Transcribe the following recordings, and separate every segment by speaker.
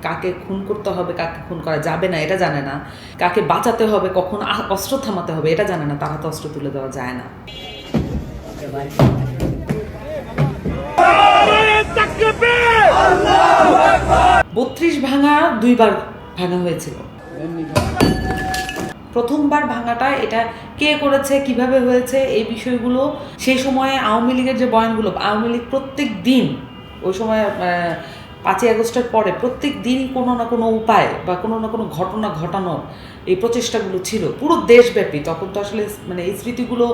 Speaker 1: কাকে খুন করতে হবে, কাকে খুন করা যাবে না এটা জানে না, কাকে বাঁচাতে হবে, কখন অস্ত্র থামাতে হবে এটা জানে না, তার হাতে অস্ত্র তুলে দেওয়া যায় না। 32 ভাঙা 2বার ভাঙা হয়েছিল। প্রথমবার ভাঙাটা এটা কে করেছে, কিভাবে হয়েছে, এই বিষয়গুলো সেই সময়ে আওয়ামী লীগের যে বয়ানগুলো, আওয়ামী লীগ প্রত্যেক দিন ওই সময় 5ই আগস্টের পরে প্রত্যেক দিনই কোনো না কোনো উপায় বা কোনো না কোনো ঘটনা ঘটানোর এই প্রচেষ্টাগুলো ছিল পুরো দেশব্যাপী। তখন তো আসলে মানে এই স্মৃতিগুলো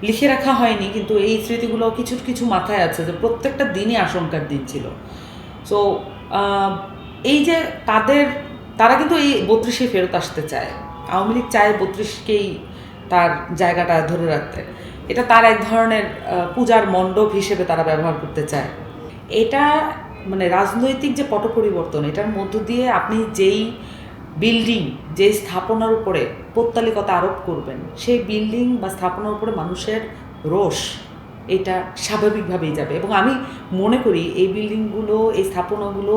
Speaker 1: লিখে রাখা হয়নি, কিন্তু এই স্মৃতিগুলো কিছু কিছু মাথায় আছে যে প্রত্যেকটা দিনই আশঙ্কার দিন ছিল। সো এই যে তারা কিন্তু এই 32-এ ফেরত আসতে চায়, আওয়ামী লীগ চায় 32-কেই তার জায়গাটা ধরে রাখতে। এটা তার এক ধরনের পূজার মণ্ডপ হিসেবে তারা ব্যবহার করতে চায়। এটা মানে রাজনৈতিক যে পট পরিবর্তন, এটার মধ্য দিয়ে আপনি যেই বিল্ডিং, যে স্থাপনার উপরে পৌত্তলিকতা আরোপ করবেন, সেই বিল্ডিং বা স্থাপনার উপরে মানুষের রোষ এটা স্বাভাবিকভাবেই যাবে। এবং আমি মনে করি এই বিল্ডিংগুলো, এই স্থাপনাগুলো,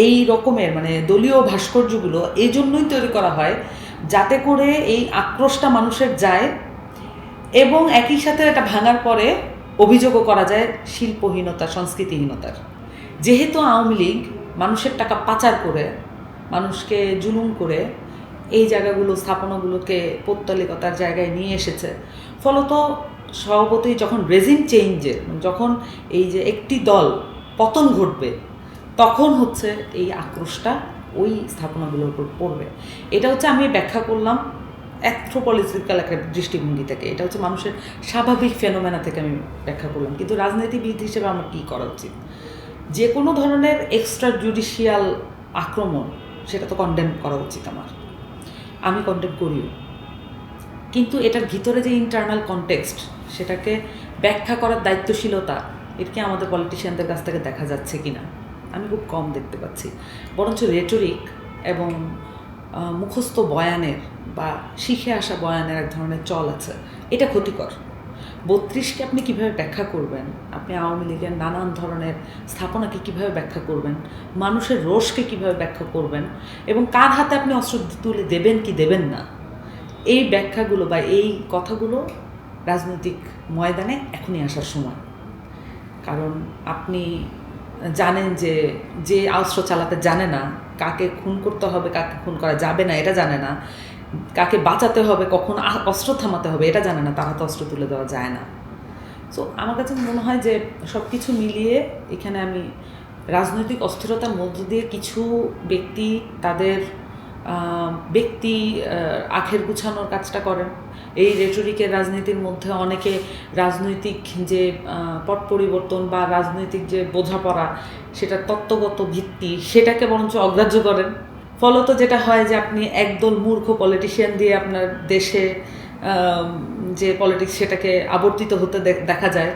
Speaker 1: এই রকমের মানে দলীয় ভাস্কর্যগুলো এই জন্যই তৈরি করা হয় যাতে করে এই আক্রোশটা মানুষের যায় এবং একই সাথে এটা ভাঙার পরে অভিযোগও করা যায় শিল্পহীনতা, সংস্কৃতিহীনতার। যেহেতু আওয়ামী লীগ মানুষের টাকা পাচার করে, মানুষকে জুলুম করে এই জায়গাগুলো, স্থাপনাগুলোকে পৌত্তলিকতার জায়গায় নিয়ে এসেছে, ফলত স্বভাবতই যখন রেজিম চেঞ্জের, যখন এই যে একটি দল পতন ঘটবে, তখন হচ্ছে এই আক্রোশটা ওই স্থাপনাগুলোর উপর পড়বে। এটা হচ্ছে আমি ব্যাখ্যা করলাম অ্যাথ্রোপলিটিক্যাল একটা দৃষ্টিভঙ্গি থেকে, এটা হচ্ছে মানুষের স্বাভাবিক ফেনোমেনা থেকে আমি ব্যাখ্যা করলাম। কিন্তু রাজনীতিবিদ হিসেবে আমার কী করা উচিত? যে কোনো ধরনের এক্সট্রা জুডিশিয়াল আক্রমণ সেটা তো কন্ডেম করা উচিত আমি কন্ডেম করিও, কিন্তু এটার ভিতরে যে ইন্টারনাল কনটেক্সট সেটাকে ব্যাখ্যা করার দায়িত্বশীলতা এটা কি আমাদের পলিটিশিয়ানদের কাছ থেকে দেখা যাচ্ছে কি না? আমি খুব কম দেখতে পাচ্ছি। বরঞ্চ রেটরিক এবং মুখস্থ বয়ানের বা শিখে আসা বয়ানের এক ধরনের চল আছে, এটা ক্ষতিকর। 32-কে আপনি কীভাবে ব্যাখ্যা করবেন? আপনি আওয়ামী লীগের নানান ধরনের স্থাপনাকে কীভাবে ব্যাখ্যা করবেন? মানুষের রোষকে কীভাবে ব্যাখ্যা করবেন? এবং কার হাতে আপনি অস্ত্র তুলে দেবেন কি দেবেন না, এই ব্যাখ্যাগুলো বা এই কথাগুলো রাজনৈতিক ময়দানে এখনই আসার সময়। কারণ আপনি জানেন যে অস্ত্র চালাতে জানে না, কাকে খুন করতে হবে, কাকে খুন করা যাবে না এটা জানে না, কাকে বাঁচাতে হবে, কখন অস্ত্র থামাতে হবে এটা জানে না, তার হাতে অস্ত্র তুলে দেওয়া যায় না। সো আমার কাছে মনে হয় যে সব কিছু মিলিয়ে এখানে আমি রাজনৈতিক অস্থিরতার মধ্য দিয়ে কিছু ব্যক্তি তাদের ব্যক্তি আখের গুছানোর কাজটা করেন। এই রেটরিকের রাজনীতির মধ্যে অনেকে রাজনৈতিক যে পট পরিবর্তন বা রাজনৈতিক যে বোঝাপড়া, সেটা তত্ত্বগত ভিত্তি, সেটাকে বরঞ্চ অগ্রাহ্য করেন। ফলত যেটা হয় যে আপনি একদল মূর্খ পলিটিশিয়ান দিয়ে আপনার দেশে যে পলিটিক্স সেটাকে আবর্তিত হতে দেখা যায়।